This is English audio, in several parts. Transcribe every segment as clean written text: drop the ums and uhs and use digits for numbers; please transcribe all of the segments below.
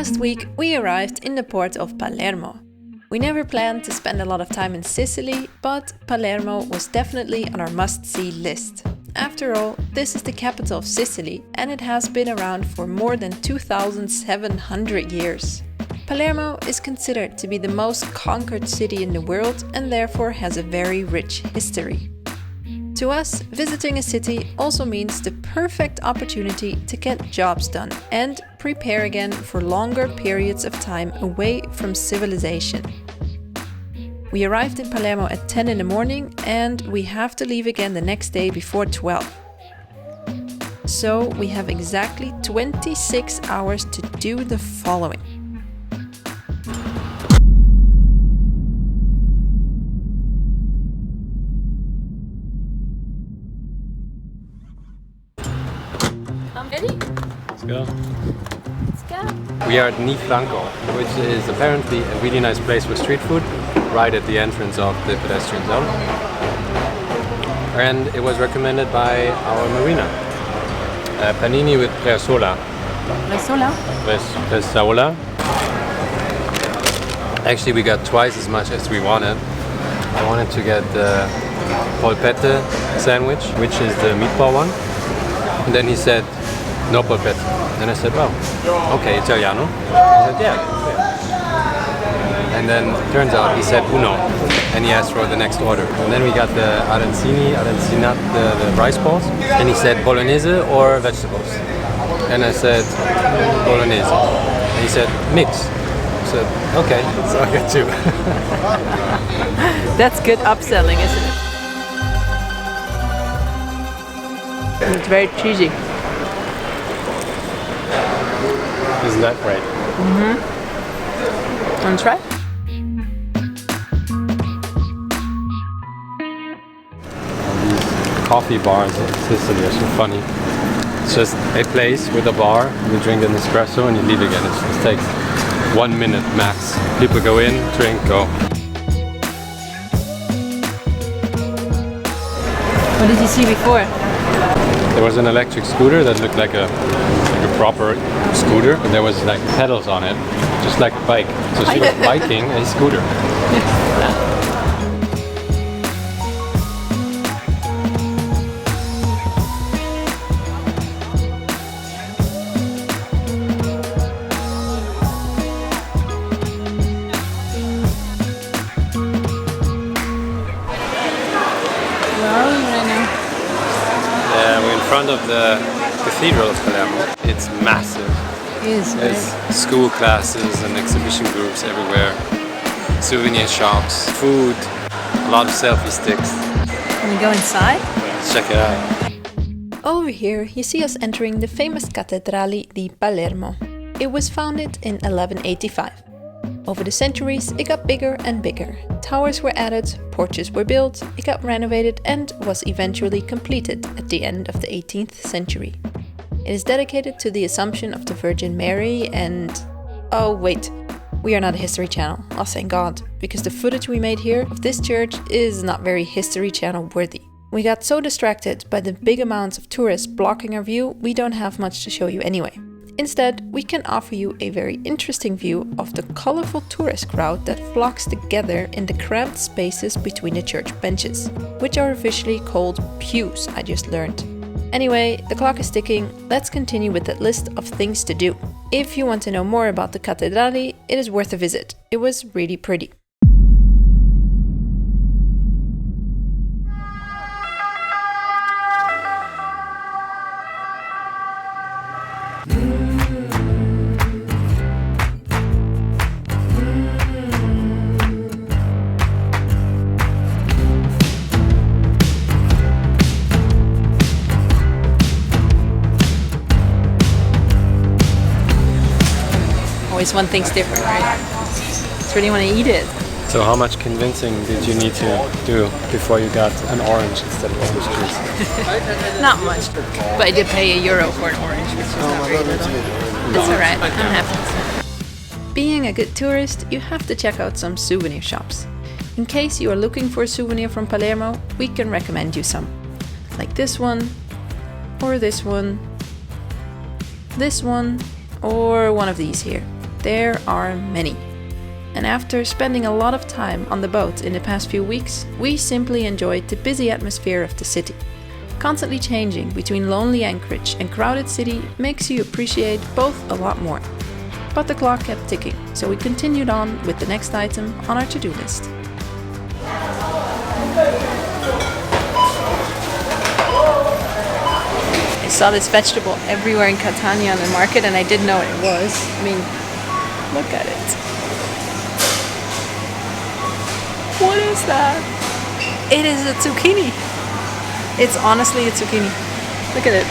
Last week we arrived in the port of Palermo. We never planned to spend a lot of time in Sicily, but Palermo was definitely on our must-see list. After all, this is the capital of Sicily and it has been around for more than 2,700 years. Palermo is considered to be the most conquered city in the world and therefore has a very rich history. To us, visiting a city also means the perfect opportunity to get jobs done and prepare again for longer periods of time away from civilization. We arrived in Palermo at 10 in the morning and we have to leave again the next day before 12. So we have exactly 26 hours to do the following. Ready? Let's go. Let's go. We are at Ni Franco, which is apparently a really nice place for street food, right at the entrance of the pedestrian zone. And it was recommended by our marina. Panini with bresaola. Bresaola. Actually, we got twice as much as we wanted. I wanted to get the polpette sandwich, which is the meatball one. And then he said, no polpette. And I said, oh, okay, Italiano. I said, yeah. And then turns out he said uno, and he asked for the next order. And then we got the arancinat, the rice balls, and he said bolognese or vegetables. And I said bolognese. And he said mix. I said, okay, so I got two. That's good upselling, isn't it? It's very cheesy. Isn't that great? Mm-hmm. Want to try? These coffee bars in Sicily are so funny. It's just a place with a bar, you drink an espresso and you leave again. It just takes 1 minute max. People go in, drink, go. What did you see before? There was an electric scooter that looked like a proper scooter, but there was like pedals on it, just like a bike. So she was biking a scooter. We're in front of the Cathedral of Palermo. It's massive. It is. There's school classes and exhibition groups everywhere. Souvenir shops, food, a lot of selfie sticks. Can we go inside? Let's check it out. Over here you see us entering the famous Cathedral di Palermo. It was founded in 1185. Over the centuries it got bigger and bigger. Towers were added, porches were built, it got renovated and was eventually completed at the end of the 18th century. It is dedicated to the Assumption of the Virgin Mary and... Oh wait, we are not a history channel, oh thank God, because the footage we made here of this church is not very History Channel worthy. We got so distracted by the big amounts of tourists blocking our view, we don't have much to show you anyway. Instead, we can offer you a very interesting view of the colorful tourist crowd that flocks together in the cramped spaces between the church benches, which are officially called pews, I just learned. Anyway, the clock is ticking, let's continue with that list of things to do. If you want to know more about the Cathedrali, it is worth a visit. It was really pretty. Always one thing's different, right? Just really want to eat it. So how much convincing did you need to do before you got an orange instead of orange juice? Not much, but I did pay €1 for an orange, which is not very little. It's alright, I'm happy. Being a good tourist, you have to check out some souvenir shops. In case you are looking for a souvenir from Palermo, we can recommend you some. Like this one, or this one, or one of these here. There are many. And after spending a lot of time on the boat in the past few weeks, we simply enjoyed the busy atmosphere of the city. Constantly changing between lonely Anchorage and crowded city makes you appreciate both a lot more. But the clock kept ticking, so we continued on with the next item on our to-do list. I saw this vegetable everywhere in Catania on the market and I didn't know what it was. I mean, look at it. What is that? It is a zucchini. It's honestly a zucchini. Look at it.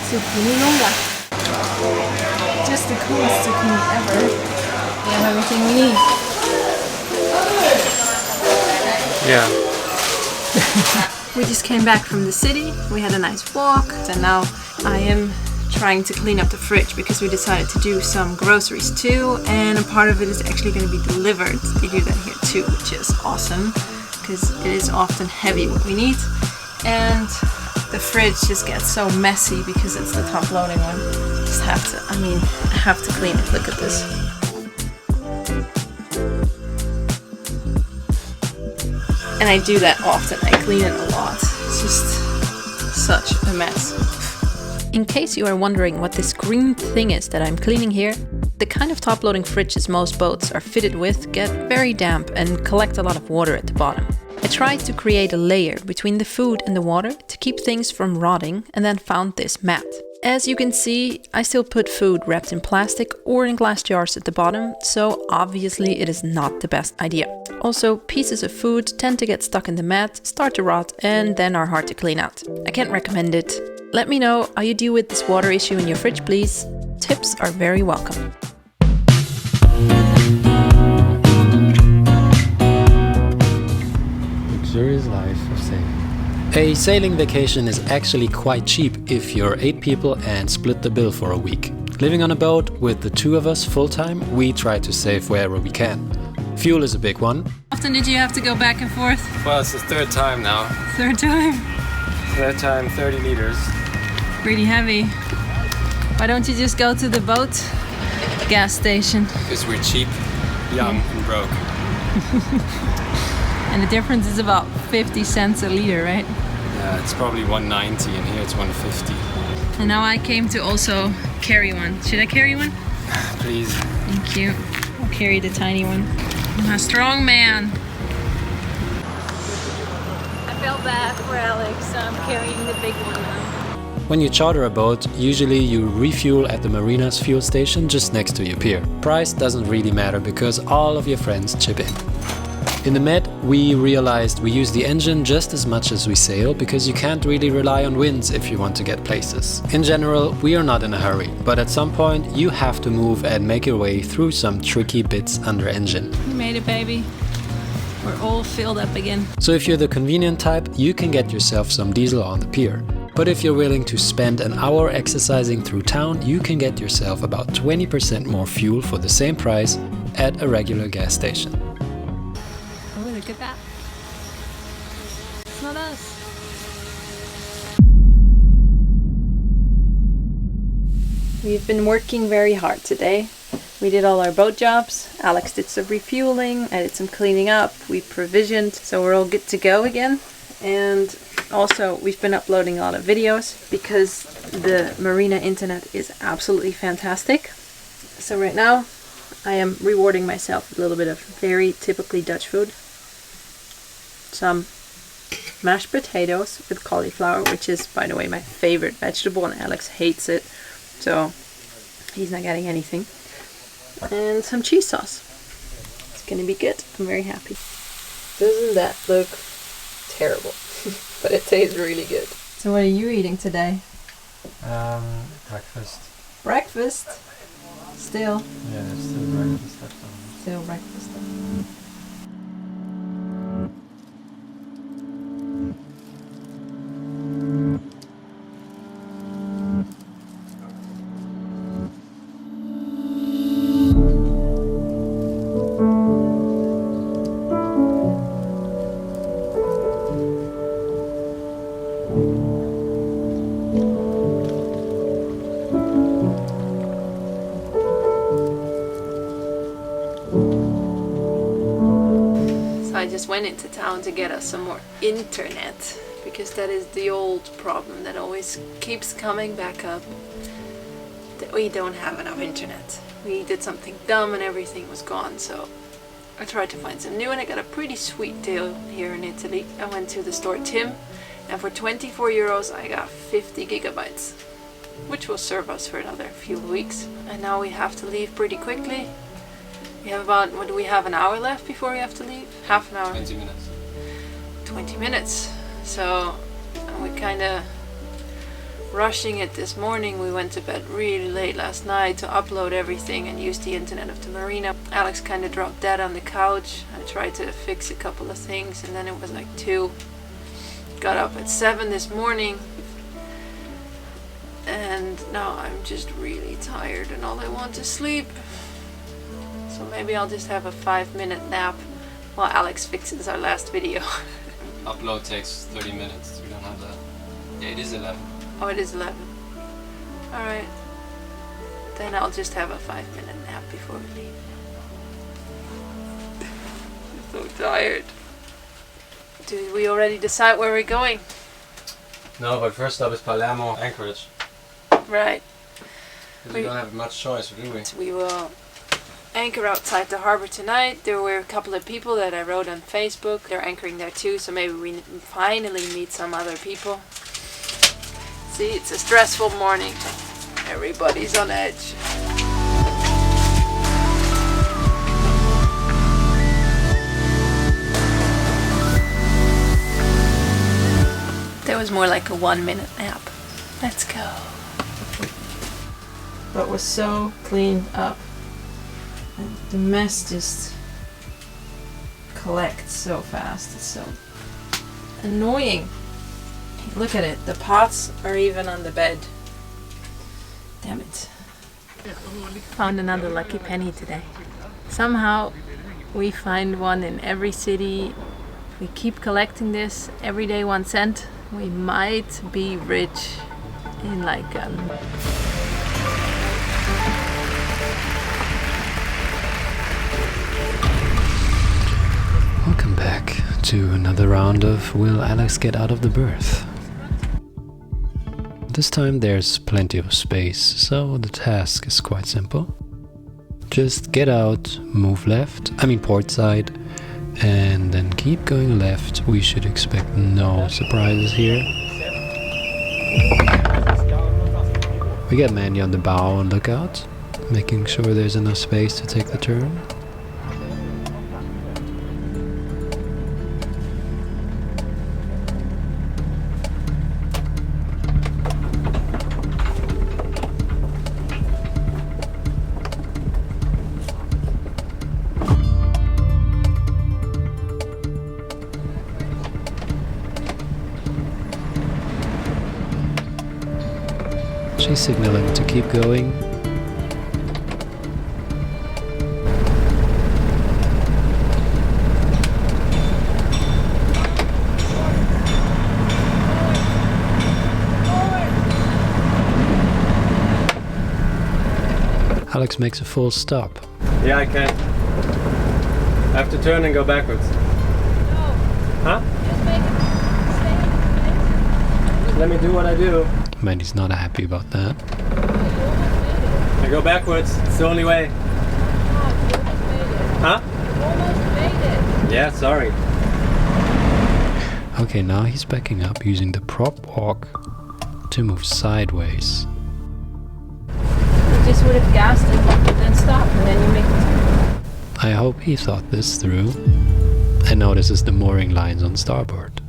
Zucchini longa. Just the coolest zucchini ever. We have everything we need. Yeah. We just came back from the city, we had a nice walk, and now I am trying to clean up the fridge because we decided to do some groceries too, and a part of it is actually going to be delivered. They do that here too, which is awesome because it is often heavy what we need. And the fridge just gets so messy because it's the top loading one. Just have to, I have to clean it. Look at this. And I do that often, I clean it a lot. It's just such a mess. In case you are wondering what this green thing is that I'm cleaning here, the kind of top-loading fridges most boats are fitted with get very damp and collect a lot of water at the bottom. I tried to create a layer between the food and the water to keep things from rotting and then found this mat. As you can see, I still put food wrapped in plastic or in glass jars at the bottom, so obviously it is not the best idea. Also, pieces of food tend to get stuck in the mat, start to rot, and then are hard to clean out. I can't recommend it. Let me know how you deal with this water issue in your fridge, please. Tips are very welcome. Luxurious life of sailing. A sailing vacation is actually quite cheap if you're 8 people and split the bill for a week. Living on a boat with the 2 of us full-time, we try to save wherever we can. Fuel is a big one. How often did you have to go back and forth? Well, it's the third time now. Third time? Third time, 30 liters. Pretty heavy. Why don't you just go to the boat gas station? Because we're cheap, young, and broke. And the difference is about 50 cents a liter, right? Yeah, it's probably 190 and here it's 150. And now I came to also carry one. Should I carry one? Please. Thank you. I'll carry the tiny one. I'm a strong man. I felt bad for Alex, so I'm carrying the big one now. When you charter a boat, usually you refuel at the marina's fuel station just next to your pier. Price doesn't really matter because all of your friends chip in. In the Med, we realized we use the engine just as much as we sail because you can't really rely on winds if you want to get places. In general, we are not in a hurry, but at some point you have to move and make your way through some tricky bits under engine. You made it, baby. We're all filled up again. So if you're the convenient type, you can get yourself some diesel on the pier. But if you're willing to spend an hour exercising through town, you can get yourself about 20% more fuel for the same price at a regular gas station. Oh, look at that. It's not us. We've been working very hard today. We did all our boat jobs. Alex did some refueling, I did some cleaning up, we provisioned, so we're all good to go again. And also, we've been uploading a lot of videos because the marina internet is absolutely fantastic. So right now, I am rewarding myself with a little bit of very typically Dutch food. Some mashed potatoes with cauliflower, which is, by the way, my favorite vegetable, and Alex hates it, so he's not getting anything. And some cheese sauce. It's gonna be good. I'm very happy. Doesn't that look terrible? But it tastes really good. So what are you eating today? Breakfast. Breakfast? Still? Yeah, there's still breakfast left on. Still breakfast. just went into town to get us some more internet, because that is the old problem that always keeps coming back up, that we don't have enough internet. We did something dumb and everything was gone, so I tried to find some new, and I got a pretty sweet deal here in Italy. I went to the store Tim, and for 24 euros I got 50 gigabytes, which will serve us for another few weeks. And now we have to leave pretty quickly. We have about, what do we have, an hour left before we have to leave? Half an hour? 20 minutes. 20 minutes. So we kind of rushing it this morning. We went to bed really late last night to upload everything and use the internet of the marina. Alex kind of dropped dead on the couch. I tried to fix a couple of things, and then it was like 2. Got up at 7 this morning, and now I'm just really tired and all I want is sleep. So maybe I'll just have a 5-minute nap while Alex fixes our last video. Upload takes 30 minutes. We don't have that. Yeah, it is 11. Oh, it is 11. Alright. Then I'll just have a 5-minute nap before we leave. I'm so tired. Did we already decide where we're going? No, but first stop is Palermo, Anchorage. Right. We don't have much choice, do we? We will anchor outside the harbor tonight. There were a couple of people that I wrote on Facebook. They're anchoring there too, so maybe we finally meet some other people. See, it's a stressful morning. Everybody's on edge. That was more like a 1-minute nap. Let's go. But we're so cleaned up. And the mess just collects so fast. It's so annoying. Look at it. The pots are even on the bed. Damn it. Found another lucky penny today. Somehow we find one in every city. We keep collecting this every day 1 cent. We might be rich in like Welcome back to another round of Will Alex Get Out of the Berth? This time there's plenty of space, so the task is quite simple. Just get out, move left, port side, and then keep going left. We should expect no surprises here. We got Mandy on the bow and lookout, making sure there's enough space to take the turn. She's signaling to keep going. Alex makes a full stop. Yeah, I can. I have to turn and go backwards. No. Huh? Just make it stay. Let me do what I do. Mandy's not happy about that. I go backwards. It's the only way. Huh? Yeah, sorry. Okay, now he's backing up using the prop walk to move sideways. You just would have gassed it and then stopped, and then you make the turn. I hope he thought this through and notices the mooring lines on starboard.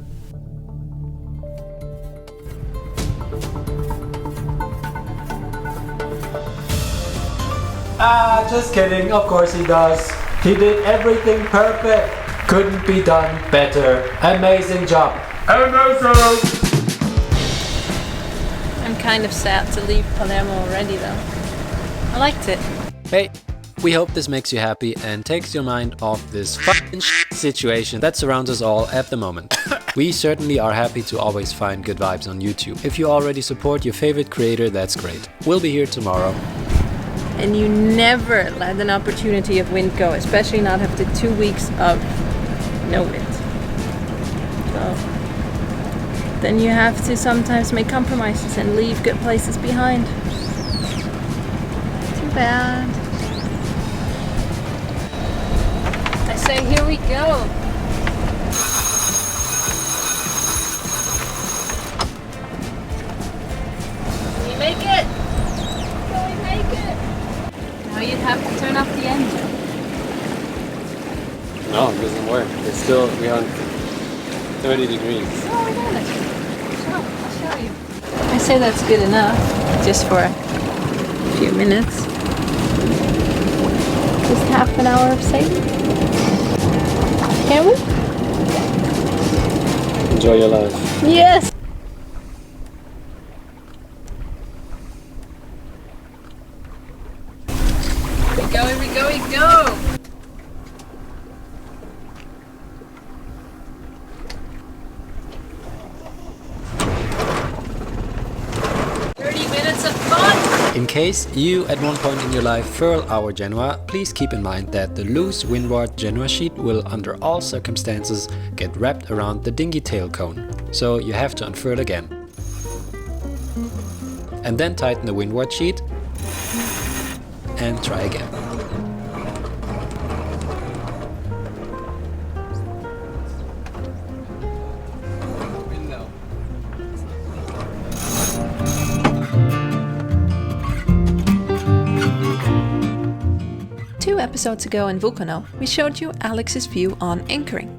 Just kidding, of course he does. He did everything perfect. Couldn't be done better. Amazing job. Amazing! I'm kind of sad to leave Palermo already though. I liked it. Hey, we hope this makes you happy and takes your mind off this fucking situation that surrounds us all at the moment. We certainly are happy to always find good vibes on YouTube. If you already support your favorite creator, that's great. We'll be here tomorrow. And you never let an opportunity of wind go, especially not after 2 weeks of no wind. So then you have to sometimes make compromises and leave good places behind. Too bad. I say here we go. Can we make it? Can we make it? Now you'd have to turn off the engine. No, it doesn't work. We're on 30 degrees. Oh, we got it. I'll show you. I say that's good enough, just for a few minutes. Just half an hour of sailing. Can we? Enjoy your life. Yes! Here we go! 30 minutes of fun! In case you at one point in your life furl our Genoa, please keep in mind that the loose windward Genoa sheet will under all circumstances get wrapped around the dinghy tail cone, so you have to unfurl again. And then tighten the windward sheet and try again. Two episodes ago in Vulcano, we showed you Alex's view on anchoring.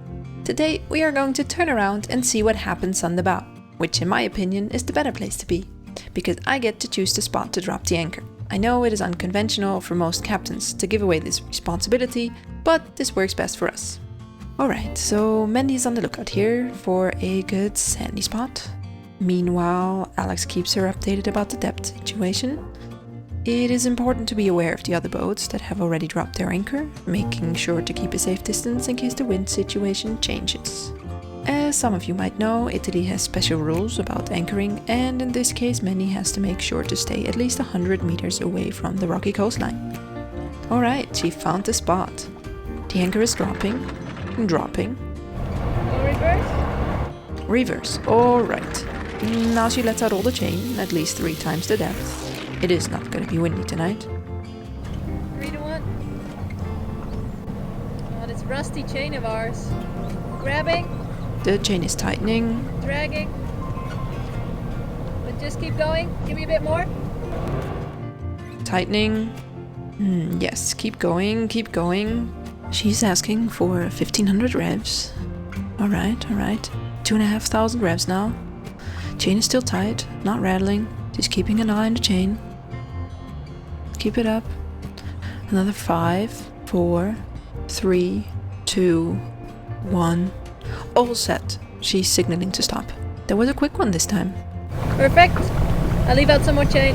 Today we are going to turn around and see what happens on the bow, which in my opinion is the better place to be, because I get to choose the spot to drop the anchor. I know it is unconventional for most captains to give away this responsibility, but this works best for us. Alright, so Mandy is on the lookout here for a good sandy spot. Meanwhile, Alex keeps her updated about the depth situation. It is important to be aware of the other boats that have already dropped their anchor, making sure to keep a safe distance in case the wind situation changes. As some of you might know, Italy has special rules about anchoring, and in this case Mandy has to make sure to stay at least 100 meters away from the rocky coastline. Alright, she found the spot. The anchor is dropping. Reverse? Reverse, alright. Now she lets out all the chain, at least 3 times the depth. It is not going to be windy tonight. 3 to 1. Oh, this rusty chain of ours. Grabbing. The chain is tightening. Dragging. But just keep going. Give me a bit more. Tightening. Yes, keep going, keep going. She's asking for 1500 revs. Alright. 2,500 revs now. Chain is still tight, not rattling. She's keeping an eye on the chain. Keep it up. Another 5, 4, 3, 2, 1. All set. She's signaling to stop. That was a quick one this time. Perfect. I'll leave out some more chain.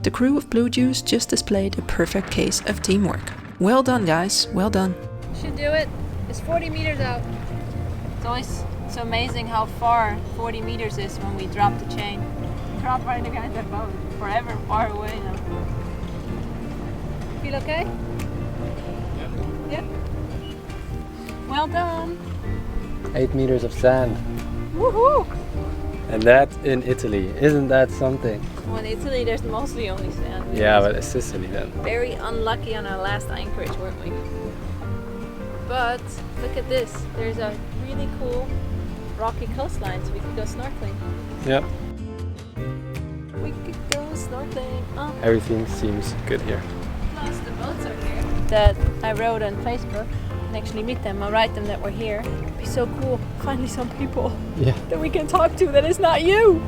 The crew of Blue Juice just displayed a perfect case of teamwork. Well done, guys. Well done. Should do it. It's 40 meters out. It's always so amazing how far 40 meters is when we drop the chain. Drop right behind that boat. Forever far away now. Feel okay? Yeah. Well done. 8 meters of sand. Woohoo! And that in Italy. Isn't that something? Well, in Italy there's mostly only sand. Yeah, but it's Sicily then. Very unlucky on our last Anchorage, weren't we? But look at this. There's a really cool rocky coastline, so we could go snorkeling. Yep. We could go snorkeling. Oh. Everything seems good here. Plus the boats are here that I wrote on Facebook. And actually meet them. I'll write them that we're here. It'd be so cool. Finally some people that we can talk to that is not you.